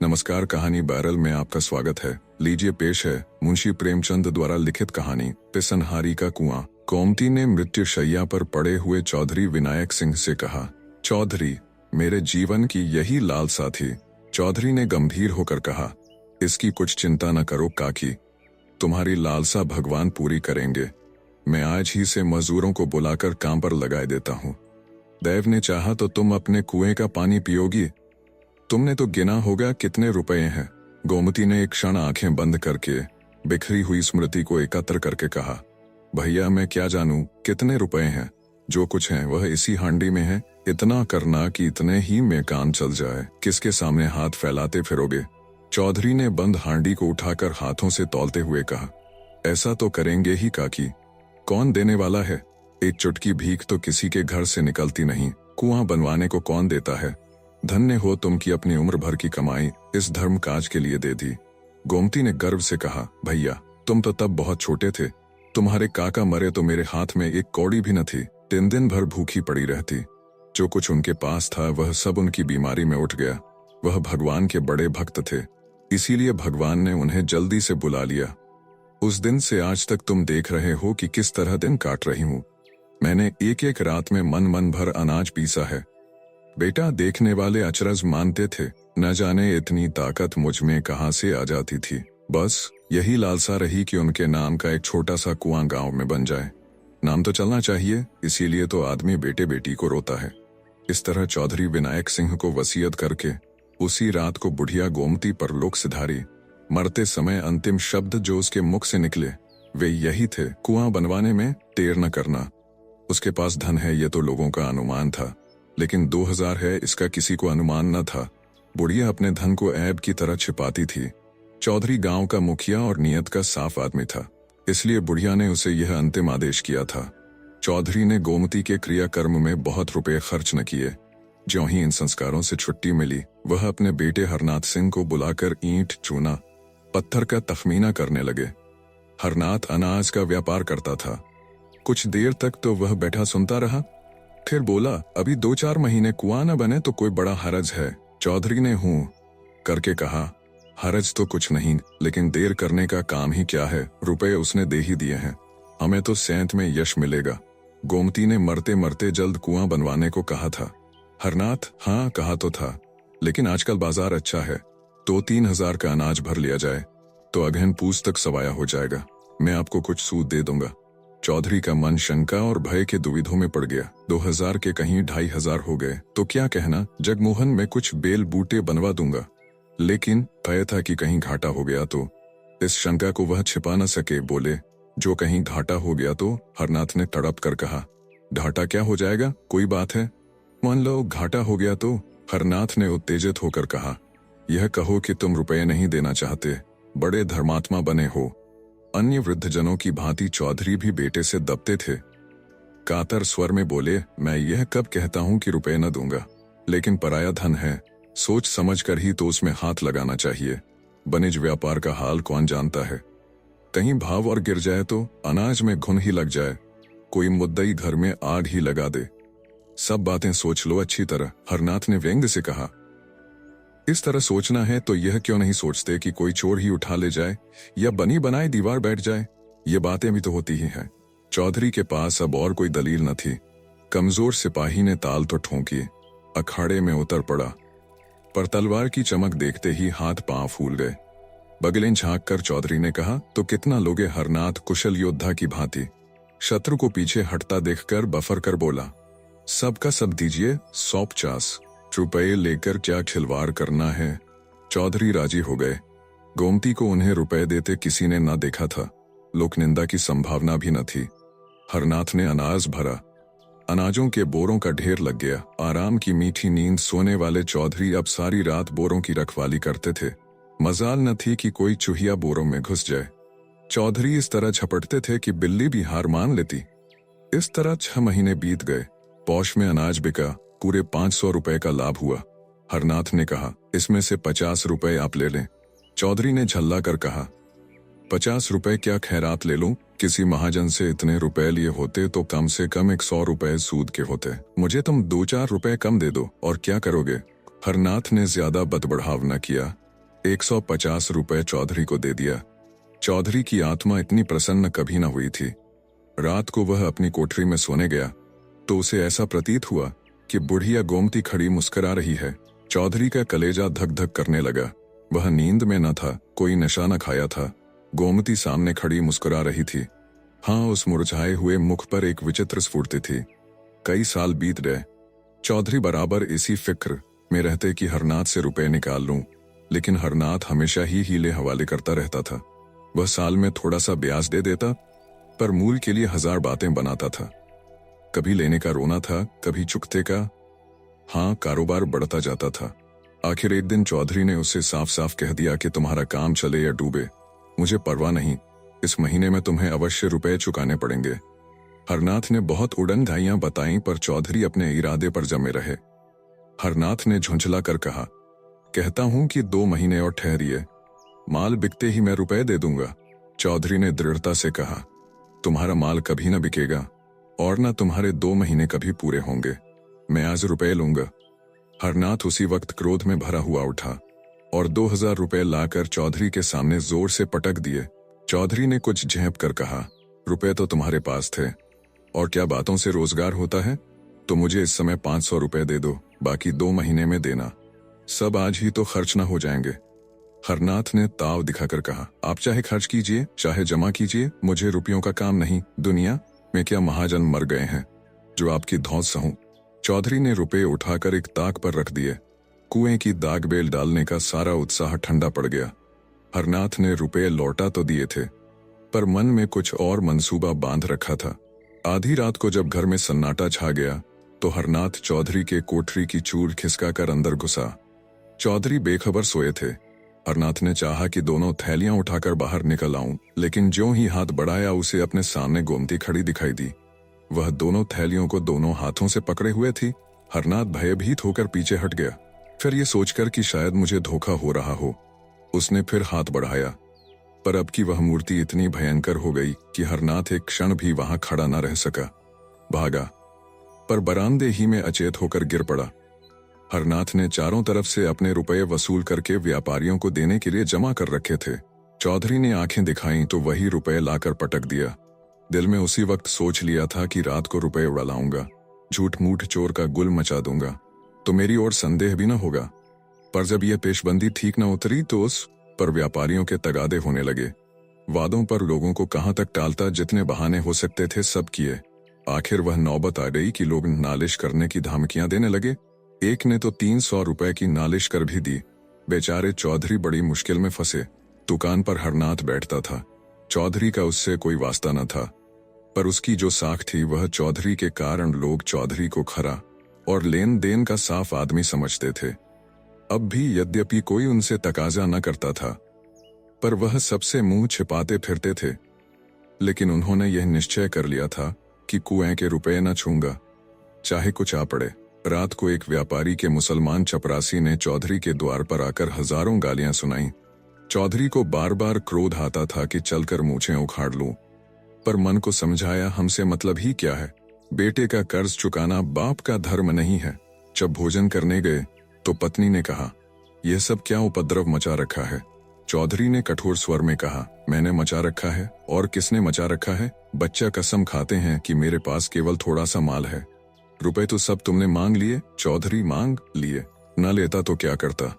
नमस्कार, कहानी बैरल में आपका स्वागत है। लीजिए पेश है मुंशी प्रेमचंद द्वारा लिखित कहानी पिसनहारी का कुआं। गोमती ने मृत्युशैया पर पड़े हुए चौधरी विनायक सिंह से कहा, चौधरी, मेरे जीवन की यही लालसा थी। चौधरी ने गंभीर होकर कहा, इसकी कुछ चिंता न करो काकी, तुम्हारी लालसा भगवान पूरी करेंगे। मैं आज ही से मजदूरों को बुलाकर काम पर लगाए देता हूँ। दैव ने चाहा तो तुम अपने कुएं का पानी पियोगी। तुमने तो गिना होगा कितने रुपए हैं। गोमती ने एक क्षण आंखें बंद करके बिखरी हुई स्मृति को एकत्र करके कहा, भैया मैं क्या जानूं कितने रुपए हैं, जो कुछ है वह इसी हांडी में है। इतना करना कि इतने ही में काम चल जाए, किसके सामने हाथ फैलाते फिरोगे। चौधरी ने बंद हांडी को उठाकर हाथों से तौलते हुए कहा, ऐसा तो करेंगे ही काकी, कौन देने वाला है। एक चुटकी भीख तो किसी के घर से निकलती नहीं, कुआं बनवाने को कौन देता है। धन्य हो तुम की अपनी उम्र भर की कमाई इस धर्म काज के लिए दे दी। गोमती ने गर्व से कहा, भैया तुम तो तब बहुत छोटे थे, तुम्हारे काका मरे तो मेरे हाथ में एक कौड़ी भी न थी। दिन भर भूखी पड़ी रहती। जो कुछ उनके पास था वह सब उनकी बीमारी में उठ गया। वह भगवान के बड़े भक्त थे, इसीलिए भगवान ने उन्हें जल्दी से बुला लिया। उस दिन से आज तक तुम देख रहे हो कि किस तरह दिन काट रही हूँ। मैंने एक एक रात में मन भर अनाज पीसा है। बेटा देखने वाले अचरज मानते थे, न जाने इतनी ताकत मुझ में कहां से आ जाती थी। बस यही लालसा रही कि उनके नाम का एक छोटा सा कुआं गांव में बन जाए। नाम तो चलना चाहिए, इसीलिए तो आदमी बेटे बेटी को रोता है। इस तरह चौधरी विनायक सिंह को वसीयत करके उसी रात को बुढ़िया गोमती पर लोक सिधारी। मरते समय अंतिम शब्द जो उसके मुख से निकले वे यही थे, कुआं बनवाने में देर न करना। उसके पास धन है ये तो लोगों का अनुमान था, लेकिन 2000 है इसका किसी को अनुमान न था। बुढ़िया अपने धन को ऐब की तरह छिपाती थी। चौधरी गांव का मुखिया और नियत का साफ आदमी था, इसलिए बुढ़िया ने उसे यह अंतिम आदेश किया था। चौधरी ने गोमती के क्रियाकर्म में बहुत रुपए खर्च न किए। ज्यों ही इन संस्कारों से छुट्टी मिली, वह अपने बेटे हरनाथ सिंह को बुलाकर ईंट, चूना, पत्थर का तखमीना करने लगे। हरनाथ अनाज का व्यापार करता था। कुछ देर तक तो वह बैठा सुनता रहा, फिर बोला, अभी 2-4 महीने कुआं न बने तो कोई बड़ा हरज है। चौधरी ने हूं करके कहा, हरज तो कुछ नहीं, लेकिन देर करने का काम ही क्या है। रुपए उसने दे ही दिए हैं, हमें तो सेंत में यश मिलेगा। गोमती ने मरते मरते जल्द कुआं बनवाने को कहा था। हरनाथ हाँ कहा तो था, लेकिन आजकल बाजार अच्छा है, 2-3 हजार का अनाज भर लिया जाए तो अगहन पूछ तक सवाया हो जाएगा। मैं आपको कुछ सूद दे दूंगा। चौधरी का मन शंका और भय के दुविधों में पड़ गया। 2000 के कहीं 2500 हो गए तो क्या कहना, जगमोहन में कुछ बेल बूटे बनवा दूंगा। लेकिन भय था कि कहीं घाटा हो गया तो। इस शंका को वह छिपा न सके, बोले, जो कहीं घाटा हो गया तो। हरनाथ ने तड़प कर कहा, घाटा क्या हो जाएगा, कोई बात है। मान लो घाटा हो गया तो। हरनाथ ने उत्तेजित होकर कहा, यह कहो कि तुम रुपये नहीं देना चाहते, बड़े धर्मात्मा बने हो। अन्य वृद्धजनों की भांति चौधरी भी बेटे से दबते थे। कातर स्वर में बोले, मैं यह कब कहता हूं कि रुपए न दूंगा, लेकिन पराया धन है, सोच समझ कर ही तो उसमें हाथ लगाना चाहिए। बनिज व्यापार का हाल कौन जानता है, कहीं भाव और गिर जाए तो, अनाज में घुन ही लग जाए, कोई मुद्दई घर में आग ही लगा दे। सब बातें सोच लो अच्छी तरह। हरनाथ ने व्यंग्य से कहा, इस तरह सोचना है तो यह क्यों नहीं सोचते कि कोई चोर ही उठा ले जाए या बनी बनाई दीवार बैठ जाए। ये बातें भी तो होती ही हैं। चौधरी के पास अब और कोई दलील न थी। कमजोर सिपाही ने ताल तो ठोंकी, अखाड़े में उतर पड़ा, पर तलवार की चमक देखते ही हाथ पांव फूल गए। बगलें झांक कर चौधरी ने कहा, तो कितना लोगे। हरनाथ कुशल योद्धा की भांति शत्रु को पीछे हटता देखकर बफर कर बोला, सबका सब दीजिए, 150 रुपये लेकर क्या खिलवाड़ करना है। चौधरी राजी हो गए। गोमती को उन्हें रुपए देते किसी ने न देखा था, लोक निंदा की संभावना भी न थी। हरनाथ ने अनाज भरा, अनाजों के बोरों का ढेर लग गया। आराम की मीठी नींद सोने वाले चौधरी अब सारी रात बोरों की रखवाली करते थे। मजाल न थी कि कोई चूहिया बोरों में घुस जाए। चौधरी इस तरह झपटते थे कि बिल्ली भी हार मान लेती। इस तरह 6 महीने बीत गए। पौष में अनाज बिका, पूरे 500 रुपए का लाभ हुआ। हरनाथ ने कहा, इसमें से 50 रुपए आप ले लें। चौधरी ने झल्ला कर कहा, 50 रुपए क्या खैरात ले लूं? किसी महाजन से इतने रुपए लिए होते तो कम से कम 100 रुपए सूद के होते। मुझे तुम 2-4 रुपए कम दे दो और क्या करोगे? हरनाथ ने ज्यादा बतबढ़ाव न किया, 150 रुपए चौधरी को दे दिया। चौधरी की आत्मा इतनी प्रसन्न कभी न हुई थी। रात को वह अपनी कोठरी में सोने गया तो उसे ऐसा प्रतीत हुआ कि बुढ़िया गोमती खड़ी मुस्कुरा रही है। चौधरी का कलेजा धक धक करने लगा। वह नींद में न था, कोई नशा न खाया था। गोमती सामने खड़ी मुस्कुरा रही थी। हाँ, उस मुरझाए हुए मुख पर एक विचित्र स्फूर्ति थी। कई साल बीत गए। चौधरी बराबर इसी फिक्र में रहते कि हरनाथ से रुपए निकाल लूं, लेकिन हरनाथ हमेशा ही हीले हवाले करता रहता था। वह साल में थोड़ा सा ब्याज दे देता, पर मूल के लिए 1000 बातें बनाता था। कभी लेने का रोना था, कभी चुकते का। हाँ, कारोबार बढ़ता जाता था। आखिर एक दिन चौधरी ने उसे साफ साफ कह दिया कि तुम्हारा काम चले या डूबे, मुझे परवाह नहीं, इस महीने में तुम्हें अवश्य रुपए चुकाने पड़ेंगे। हरनाथ ने बहुत उड़न धाइयां बताईं, पर चौधरी अपने इरादे पर जमे रहे। हरनाथ ने झुंझला कर कहा, कहता हूं कि 2 महीने और ठहरिए, माल बिकते ही मैं रुपए दे दूंगा। चौधरी ने दृढ़ता से कहा, तुम्हारा माल कभी न बिकेगा और न तुम्हारे 2 महीने कभी पूरे होंगे। मैं आज रुपए लूंगा। हरनाथ उसी वक्त क्रोध में भरा हुआ उठा और 2000 रुपए लाकर चौधरी के सामने जोर से पटक दिए। चौधरी ने कुछ झेंप कर कहा, रुपए तो तुम्हारे पास थे और क्या बातों से रोजगार होता है? तो मुझे इस समय 500 रुपए दे दो, बाकी 2 महीने में देना। सब आज ही तो खर्च न हो जाएंगे। हरनाथ ने ताव दिखाकर कहा, आप चाहे खर्च कीजिए, चाहे जमा कीजिए, मुझे रुपयों का काम नहीं। दुनिया में क्या महाजन मर गए हैं जो आपकी धौंस सहूं। चौधरी ने रुपए उठाकर एक ताक पर रख दिए। कुएं की दाग बेल डालने का सारा उत्साह ठंडा पड़ गया। हरनाथ ने रुपए लौटा तो दिए थे, पर मन में कुछ और मंसूबा बांध रखा था। आधी रात को जब घर में सन्नाटा छा गया तो हरनाथ चौधरी के कोठरी की चूड़ खिसकाकर अंदर घुसा। चौधरी बेखबर सोए थे। हरनाथ ने चाहा कि दोनों थैलियां उठाकर बाहर निकल आऊं, लेकिन ज्यों ही हाथ बढ़ाया उसे अपने सामने गोमती खड़ी दिखाई दी। वह दोनों थैलियों को दोनों हाथों से पकड़े हुए थी। हरनाथ भयभीत होकर पीछे हट गया। फिर ये सोचकर कि शायद मुझे धोखा हो रहा हो, उसने फिर हाथ बढ़ाया, पर अब की वह मूर्ति इतनी भयंकर हो गई कि हरनाथ एक क्षण भी वहां खड़ा न रह सका। भागा, पर बरामदे ही में अचेत होकर गिर पड़ा। हरनाथ ने चारों तरफ से अपने रुपए वसूल करके व्यापारियों को देने के लिए जमा कर रखे थे। चौधरी ने आंखें दिखाईं तो वही रुपए लाकर पटक दिया। दिल में उसी वक्त सोच लिया था कि रात को रुपए उड़ा लाऊंगा, झूठ मूठ चोर का गुल मचा दूंगा, तो मेरी ओर संदेह भी न होगा। पर जब यह पेशबंदी ठीक न उतरी तो उस पर व्यापारियों के तगादे होने लगे। वादों पर लोगों को कहां तक टालता, जितने बहाने हो सकते थे सब किए। आखिर वह नौबत आ गई कि लोग नालिश करने की धमकियां देने लगे। एक ने तो 300 रुपए की नालिश कर भी दी। बेचारे चौधरी बड़ी मुश्किल में फंसे। दुकान पर हरनाथ बैठता था। चौधरी का उससे कोई वास्ता न था, पर उसकी जो साख थी वह चौधरी के कारण लोग चौधरी को खरा और लेन देन का साफ आदमी समझते थे। अब भी यद्यपि कोई उनसे तकाजा न करता था, पर वह सबसे मुंह छिपाते फिरते थे। लेकिन उन्होंने यह निश्चय कर लिया था कि कुएं के रुपए न छूंगा, चाहे कुछ आ पड़े। रात को एक व्यापारी के मुसलमान चपरासी ने चौधरी के द्वार पर आकर हजारों गालियां सुनाई। चौधरी को बार बार क्रोध आता था कि चलकर मूछें उखाड़ लूं, पर मन को समझाया हमसे मतलब ही क्या है। बेटे का कर्ज चुकाना बाप का धर्म नहीं है। जब भोजन करने गए तो पत्नी ने कहा, यह सब क्या उपद्रव मचा रखा है? चौधरी ने कठोर स्वर में कहा, मैंने मचा रखा है और किसने मचा रखा है? बच्चा कसम खाते हैं कि मेरे पास केवल थोड़ा सा माल है। रुपए तो सब तुमने मांग लिए। चौधरी मांग लिए, न लेता तो क्या करता?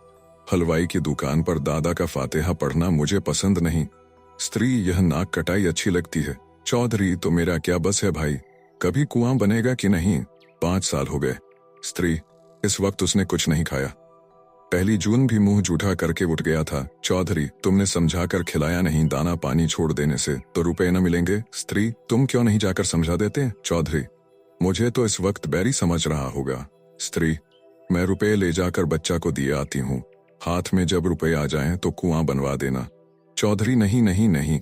हलवाई की दुकान पर दादा का फातिहा पढ़ना मुझे पसंद नहीं। स्त्री यह नाक कटाई अच्छी लगती है। चौधरी तो मेरा क्या बस है भाई, कभी कुआं बनेगा कि नहीं? 5 साल हो गए। स्त्री, इस वक्त उसने कुछ नहीं खाया। 1 जून भी मुंह जूठा करके उठ गया था। चौधरी, तुमने समझाकर खिलाया नहीं, दाना पानी छोड़ देने से तो रुपए न मिलेंगे। स्त्री, तुम क्यों नहीं जाकर समझा देते? चौधरी, मुझे तो इस वक्त बैरी समझ रहा होगा। स्त्री, मैं रुपए ले जाकर बच्चा को दिए आती हूँ, हाथ में जब रुपए आ जाएं तो कुआं बनवा देना। चौधरी, नहीं नहीं नहीं,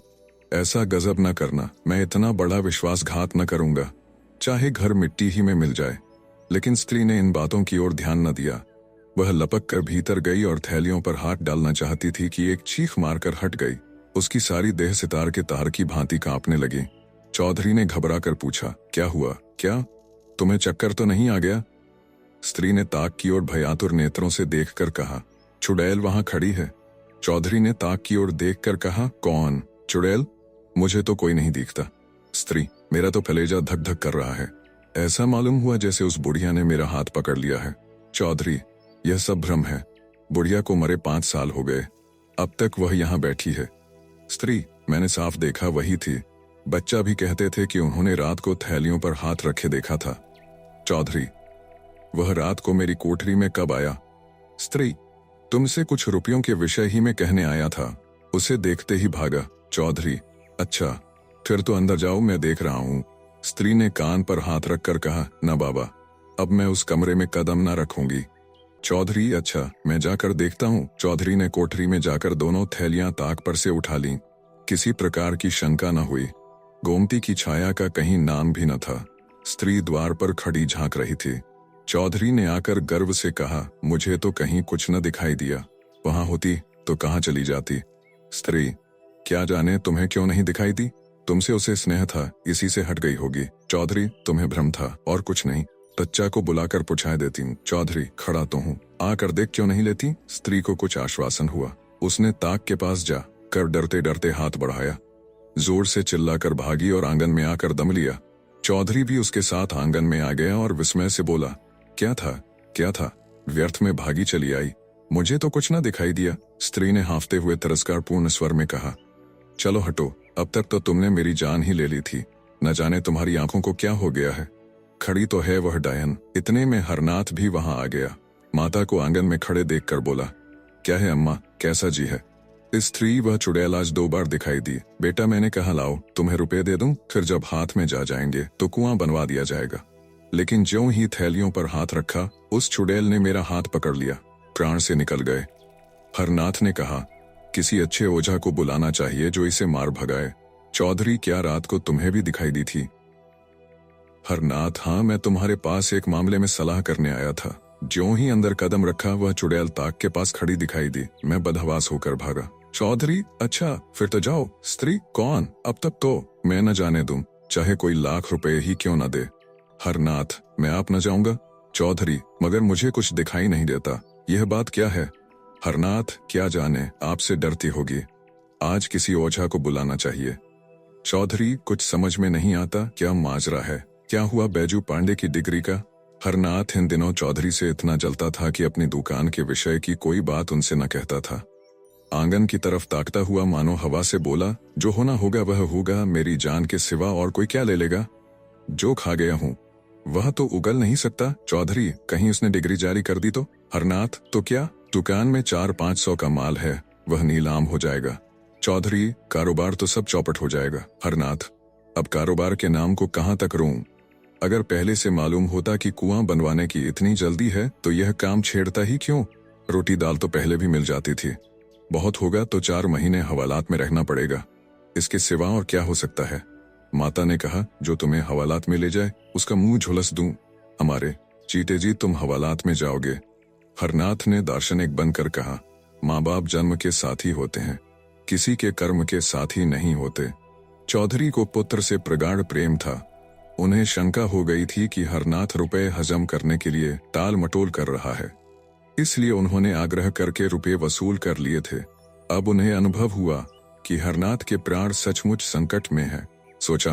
ऐसा गजब न करना, मैं इतना बड़ा विश्वासघात न करूंगा, चाहे घर मिट्टी ही में मिल जाए। लेकिन स्त्री ने इन बातों की ओर ध्यान न दिया। वह लपक कर भीतर गई और थैलियों पर हाथ डालना चाहती थी कि एक चीख मारकर हट गई। उसकी सारी देह सितार के तार की भांति कांपने लगी। चौधरी ने घबरा कर पूछा, क्या हुआ? क्या तुम्हें चक्कर तो नहीं आ गया? स्त्री ने ताक की ओर भयातुर नेत्रों से देखकर कहा, चुड़ैल वहां खड़ी है। चौधरी ने ताक की ओर देखकर कहा, कौन? चुड़ैल? मुझे तो कोई नहीं दिखता। स्त्री, मेरा तो कलेजा धक धक कर रहा है। ऐसा मालूम हुआ जैसे उस बुढ़िया ने मेरा हाथ पकड़ लिया है। चौधरी, यह सब भ्रम है। बुढ़िया को मरे 5 साल हो गए, अब तक वह यहाँ बैठी है। स्त्री, मैंने साफ देखा वही थी। बच्चा भी कहते थे कि उन्होंने रात को थैलियों पर हाथ रखे देखा था। चौधरी, वह रात को मेरी कोठरी में कब आया? स्त्री, तुमसे कुछ रुपयों के विषय ही में कहने आया था, उसे देखते ही भागा। चौधरी, अच्छा, फिर तो अंदर जाओ, मैं देख रहा हूं। स्त्री ने कान पर हाथ रखकर कहा, न बाबा, अब मैं उस कमरे में कदम न रखूंगी। चौधरी, अच्छा, मैं जाकर देखता हूं। चौधरी ने कोठरी में जाकर दोनों थैलियां ताक पर से उठा लीं। किसी प्रकार की शंका न हुई। गोमती की छाया का कहीं नाम भी न था। स्त्री द्वार पर खड़ी झांक रही थी। चौधरी ने आकर गर्व से कहा, मुझे तो कहीं कुछ न दिखाई दिया। वहां होती तो कहां चली जाती? स्त्री, क्या जाने तुम्हें क्यों नहीं दिखाई दी? तुमसे उसे स्नेह था, इसी से हट गई होगी। चौधरी, तुम्हें भ्रम था और कुछ नहीं। तच्चा को बुलाकर पूछा देती। चौधरी, खड़ा तो हूँ, आकर देख क्यों नहीं लेती? स्त्री को कुछ आश्वासन हुआ। उसने ताक के पास जा कर डरते डरते हाथ बढ़ाया। जोर से चिल्लाकर भागी और आंगन में आकर दम लिया। चौधरी भी उसके साथ आंगन में आ गया और विस्मय से बोला, क्या था, क्या था? व्यर्थ में भागी चली आई, मुझे तो कुछ न दिखाई दिया। स्त्री ने हांफते हुए तिरस्कारपूर्ण स्वर में कहा, चलो हटो, अब तक तो तुमने मेरी जान ही ले ली थी। न जाने तुम्हारी आंखों को क्या हो गया है। खड़ी तो है वह डायन। इतने में हरनाथ भी वहां आ गया। माता को आंगन में खड़े देखकर बोला, क्या है अम्मा, कैसा जी है? स्त्री, वह चुड़ैल आज 2 बार दिखाई दी। बेटा, मैंने कहा लाओ, तुम्हें रुपए दे दूं, फिर जब हाथ में जा जाएंगे तो कुआं बनवा दिया जाएगा। लेकिन ज्यों ही थैलियों पर हाथ रखा, उस चुड़ैल ने मेरा हाथ पकड़ लिया, प्राण से निकल गए। हरनाथ ने कहा, किसी अच्छे ओझा को बुलाना चाहिए जो इसे मार भगाए। चौधरी, क्या रात को तुम्हें भी दिखाई दी थी? हरनाथ, हाँ, मैं तुम्हारे पास एक मामले में सलाह करने आया था। ज्यों ही अंदर कदम रखा, वह चुड़ैल ताक के पास खड़ी दिखाई दी। मैं बदहवास होकर भागा। चौधरी, अच्छा, फिर तो जाओ। स्त्री, कौन? अब तक तो मैं न जाने दूं, चाहे कोई लाख रुपए ही क्यों न दे। हरनाथ, मैं आप न जाऊंगा। चौधरी, मगर मुझे कुछ दिखाई नहीं देता, यह बात क्या है? हरनाथ, क्या जाने, आपसे डरती होगी। आज किसी ओझा को बुलाना चाहिए। चौधरी, कुछ समझ में नहीं आता, क्या माजरा है? क्या हुआ बैजू पांडे की डिग्री का? हरनाथ इन दिनों चौधरी से इतना जलता था कि अपनी दुकान के विषय की कोई बात उनसे न कहता था। आंगन की तरफ ताकता हुआ मानो हवा से बोला, जो होना होगा वह होगा, मेरी जान के सिवा और कोई क्या ले लेगा? जो खा गया हूँ वह तो उगल नहीं सकता। चौधरी, कहीं उसने डिग्री जारी कर दी तो? हरनाथ, तो क्या? दुकान में 400-500 का माल है, वह नीलाम हो जाएगा। चौधरी, कारोबार तो सब चौपट हो जाएगा। हरनाथ, अब कारोबार के नाम को कहाँ तक रोऊं? अगर पहले से मालूम होता कि कुआं बनवाने की इतनी जल्दी है तो यह काम छेड़ता ही क्यों? रोटी दाल तो पहले भी मिल जाती थी। बहुत होगा तो 4 महीने हवालात में रहना पड़ेगा, इसके सिवा और क्या हो सकता है? माता ने कहा, जो तुम्हें हवालात में ले जाए उसका मुंह झुलस दूं। हमारे चीटे जी, तुम हवालात में जाओगे। हरनाथ ने दार्शनिक बनकर कहा, माँ बाप जन्म के साथी होते हैं, किसी के कर्म के साथी नहीं होते। चौधरी को पुत्र से प्रगाढ़ प्रेम था। उन्हें शंका हो गई थी कि हरनाथ रुपए हजम करने के लिए टाल मटोल कर रहा है, इसलिए उन्होंने आग्रह करके रुपए वसूल कर लिए थे। अब उन्हें अनुभव हुआ कि हरनाथ के प्राण सचमुच संकट में है। सोचा,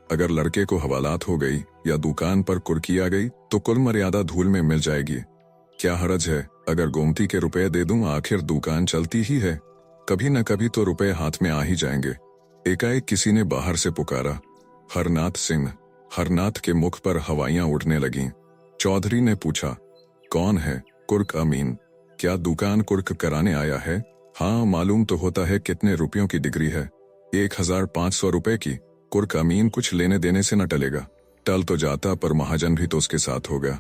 अगर लड़के को हवालात हो गई या दुकान पर कुर्की आ गई तो कुल मर्यादा धूल में मिल जाएगी। क्या हरज है अगर गोमती के रुपए दे दूं, आखिर दुकान चलती ही है, कभी न कभी तो रुपए हाथ में आ ही जाएंगे। एकाएक किसी ने बाहर से पुकारा, हरनाथ सिंह। हरनाथ के मुख पर हवाइयां उड़ने लगीं। चौधरी ने पूछा, कौन है? कुर्क अमीन। क्या दुकान कुर्क कराने आया है? हाँ, मालूम तो होता है कितने रुपयों की डिग्री है। 1500 रुपए की। कुर्क अमीन, कुछ लेने देने से न टलेगा। टल तो जाता पर महाजन भी तो उसके साथ होगा,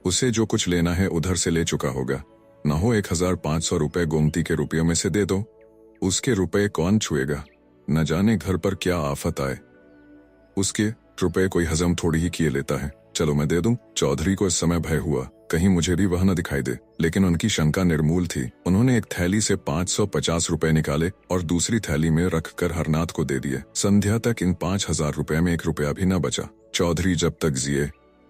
उसे जो कुछ लेना है उधर से ले चुका होगा। न हो 1500 रुपए गोमती के रुपयों में से दे दो, उसके रुपए कौन छुएगा? न जाने घर पर क्या आफत आए। उसके रुपए कोई हजम थोड़ी ही किए लेता है। चलो मैं दे दूं। चौधरी को इस समय भय हुआ, कहीं मुझे भी वह न दिखाई दे, लेकिन उनकी शंका निर्मूल थी। उन्होंने एक थैली से 550 रुपए निकाले और दूसरी थैली में रखकर हरनाथ को दे दिए। संध्या तक इन 5000 रुपए में 1 रुपया भी न बचा। चौधरी जब तक जिए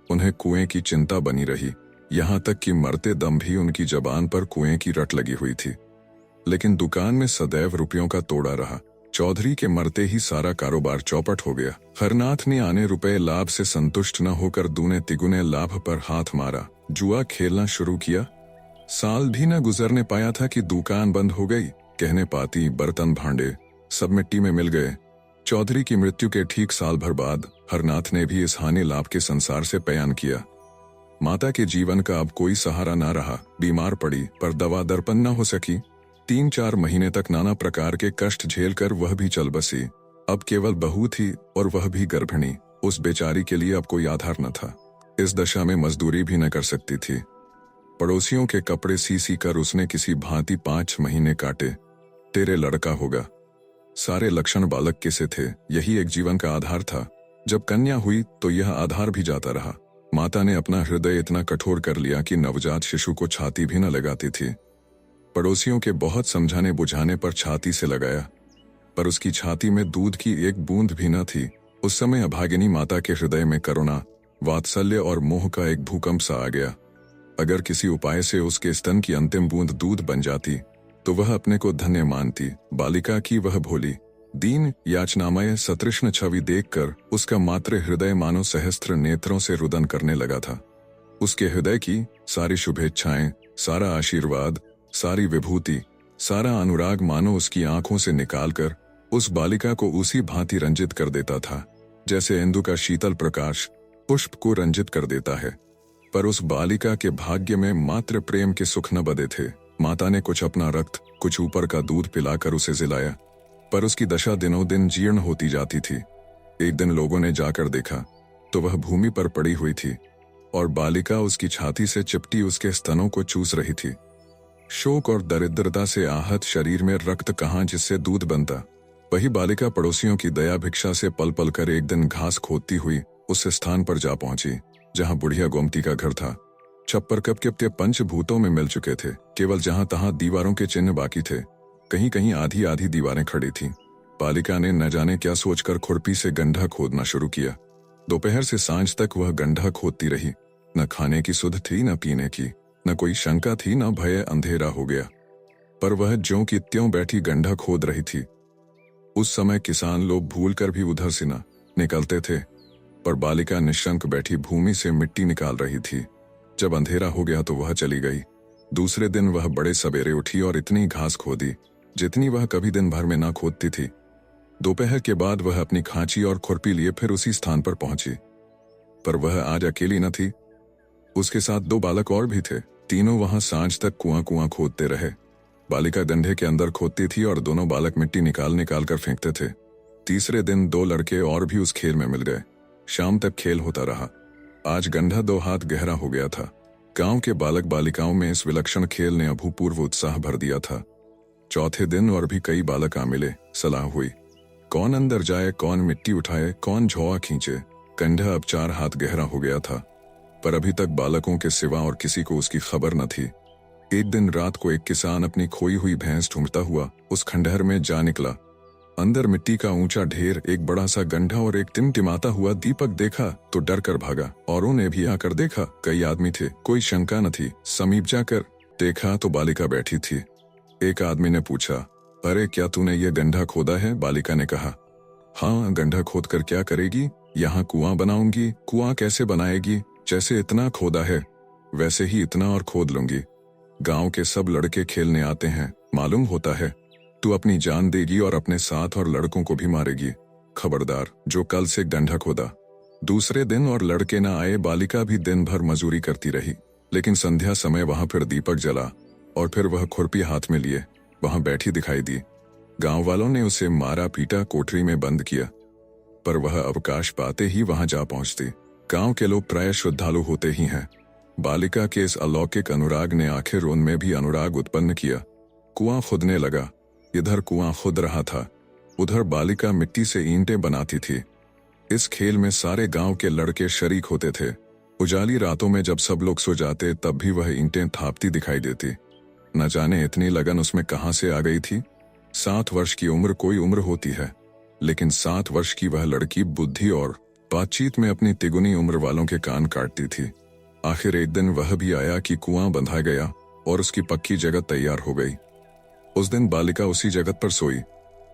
उन्हें कुएं की चिंता बनी रही, यहाँ तक कि मरते दम भी उनकी जबान पर कुएं की रट लगी हुई थी। लेकिन दुकान में सदैव रुपयों का तोड़ा रहा। चौधरी के मरते ही सारा कारोबार चौपट हो गया। हरनाथ ने आने रुपए लाभ से संतुष्ट न होकर दूने तिगुने लाभ पर हाथ मारा, जुआ खेलना शुरू किया। साल भी न गुजरने पाया था कि दुकान बंद हो गई। गहने पाती, बर्तन भांडे सब मिट्टी में मिल गए। चौधरी की मृत्यु के ठीक साल भर बाद हरनाथ ने भी इस हानि लाभ के संसार से पयान किया। माता के जीवन का अब कोई सहारा न रहा। बीमार पड़ी पर दवा दर्पण न हो सकी। 3-4 महीने तक नाना प्रकार के कष्ट झेलकर वह भी चल बसी। अब केवल बहू थी और वह भी गर्भिणी। उस बेचारी के लिए अब कोई आधार न था। इस दशा में मजदूरी भी न कर सकती थी। पड़ोसियों के कपड़े सी कर उसने किसी भांति 5 महीने काटे। तेरे लड़का होगा। सारे लक्षण बालक के से थे। यही एक जीवन का आधार था। जब कन्या हुई तो यह आधार भी जाता रहा। माता ने अपना हृदय इतना कठोर कर लिया कि नवजात शिशु को छाती भी न लगाती थी। पड़ोसियों के बहुत समझाने बुझाने पर छाती से लगाया, पर उसकी छाती में दूध की एक बूंद भी न थी। उस समय अभागिनी माता के हृदय में करुणा, वात्सल्य और मोह का एक भूकंप सा आ गया। अगर किसी उपाय से उसके स्तन की अंतिम बूंद दूध बन जाती तो वह अपने को धन्य मानती। बालिका की वह भोली, दीन, याचनामय सतृष्ण छवि देखकर उसका मातृ हृदय मानो सहस्त्र नेत्रों से रुदन करने लगा था। उसके हृदय की सारी शुभेच्छाएं, सारा आशीर्वाद, सारी विभूति, सारा अनुराग मानो उसकी आंखों से निकालकर उस बालिका को उसी भांति रंजित कर देता था जैसे इंदु का शीतल प्रकाश पुष्प को रंजित कर देता है। पर उस बालिका के भाग्य में मात्र प्रेम के सुख न बदे थे। माता ने कुछ अपना रक्त, कुछ ऊपर का दूध पिलाकर उसे जिलाया, पर उसकी दशा दिनों दिन जीर्ण होती जाती थी। एक दिन लोगों ने जाकर देखा तो वह भूमि पर पड़ी हुई थी और बालिका उसकी छाती से चिपटी उसके स्तनों को चूस रही थी। शोक और दरिद्रता से आहत शरीर में रक्त कहाँ जिससे दूध बनता। वही बालिका पड़ोसियों की दया भिक्षा से पल पल कर एक दिन घास खोदती हुई उस स्थान पर जा पहुंची जहां बुढ़िया गोमती का घर था। छप्पर कपके पंचभूतों में मिल चुके थे। केवल जहां तहां दीवारों के चिन्ह बाकी थे। कहीं कहीं आधी आधी दीवारें खड़ी थीं। बालिका ने न जाने क्या सोचकर खुरपी से गड्ढा खोदना शुरू किया। दोपहर से सांझ तक वह गड्ढा खोदती रही। न खाने की सुध थी, न पीने की, न कोई शंका थी, न भय। अंधेरा हो गया पर वह ज्यों की त्यों बैठी गड्ढा खोद रही थी। उस समय किसान लोग भूल कर भी उधर से न निकलते थे, पर बालिका निशंक बैठी भूमि से मिट्टी निकाल रही थी। जब अंधेरा हो गया तो वह चली गई। दूसरे दिन वह बड़े सवेरे उठी और इतनी घास खोदी जितनी वह कभी दिन भर में ना खोदती थी। दोपहर के बाद वह अपनी खांची और खुरपी लिए फिर उसी स्थान पर पहुंची, पर वह आज अकेली न थी। उसके साथ 2 बालक और भी थे। तीनों वहां सांझ तक कुआं खोदते रहे। बालिका गड्ढे के अंदर खोदती थी और दोनों बालक मिट्टी निकाल कर फेंकते थे। तीसरे दिन 2 लड़के और भी उस खेल में मिल गए। शाम तक खेल होता रहा। आज गड्ढा 2 हाथ गहरा हो गया था। गांव के बालक बालिकाओं में इस विलक्षण खेल ने अभूतपूर्व उत्साह भर दिया था। चौथे दिन और भी कई बालक आ मिले। सलाह हुई, कौन अंदर जाए, कौन मिट्टी उठाए, कौन झोआ खींचे। गड्ढा अब 4 हाथ गहरा हो गया था, पर अभी तक बालकों के सिवा और किसी को उसकी खबर न थी। एक दिन रात को एक किसान अपनी खोई हुई भैंस ढूंढता हुआ उस खंडहर में जा निकला। अंदर मिट्टी का ऊंचा ढेर, एक बड़ा सा गड्ढा और एक टिमटिमाता हुआ दीपक देखा तो डर कर भागा। औरों ने भी आकर देखा। कई आदमी थे, कोई शंका न थी। समीप जाकर देखा तो बालिका बैठी थी। एक आदमी ने पूछा, अरे क्या तूने ये गड्ढा खोदा है? बालिका ने कहा, हाँ, गड्ढा खोद कर क्या करेगी? यहाँ कुआं बनाऊंगी। कुआं कैसे बनाएगी? जैसे इतना खोदा है वैसे ही इतना और खोद लूंगी। गांव के सब लड़के खेलने आते हैं, मालूम होता है। तू अपनी जान देगी और अपने साथ और लड़कों को भी मारेगी। खबरदार, जो कल से गड्ढा खोदा। दूसरे दिन और लड़के न आए। बालिका भी दिन भर मजूरी करती रही, लेकिन संध्या समय वहां फिर दीपक जला और फिर वह खुरपी हाथ में लिए वहां बैठी दिखाई दी। गांव वालों ने उसे मारा पीटा, कोठरी में बंद किया, पर वह अवकाश पाते ही वहां जा पहुंचती। गांव के लोग प्राय श्रद्धालु होते ही हैं। बालिका के इस अलौकिक अनुराग ने आखिर उनमें भी अनुराग उत्पन्न किया। कुआं खुदने लगा। इधर कुआं खुद रहा था, उधर बालिका मिट्टी से ईंटें बनाती थी। इस खेल में सारे गांव के लड़के शरीक होते थे। उजाली रातों में जब सब लोग सो जाते तब भी वह ईंटें थापती दिखाई देती। न जाने इतनी लगन उसमें कहां से आ गई थी। 7 वर्ष की उम्र कोई उम्र होती है, लेकिन 7 वर्ष की वह लड़की बुद्धि और बातचीत में अपनी तिगुनी उम्र वालों के कान काटती थी। आखिर एक दिन वह भी आया कि कुआं बंधा गया और उसकी पक्की जगह तैयार हो गई। उस दिन बालिका उसी जगत पर सोई।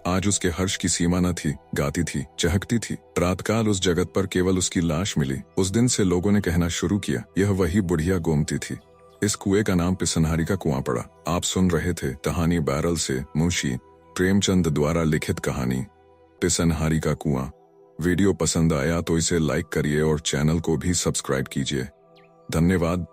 आज उसके हर्ष की सीमा न थी, गाती थी, चहकती थी। रातकाल उस जगत पर केवल उसकी लाश मिली। उस दिन से लोगों ने कहना शुरू किया, यह वही बुढ़िया गोमती थी। इस कुएं का नाम पिसनहारी का कुआं पड़ा। आप सुन रहे थे कहानी बैरल से मुंशी प्रेमचंद द्वारा लिखित कहानी पिसनहारी का कुआं। वीडियो पसंद आया तो इसे लाइक करिए और चैनल को भी सब्सक्राइब कीजिए। धन्यवाद।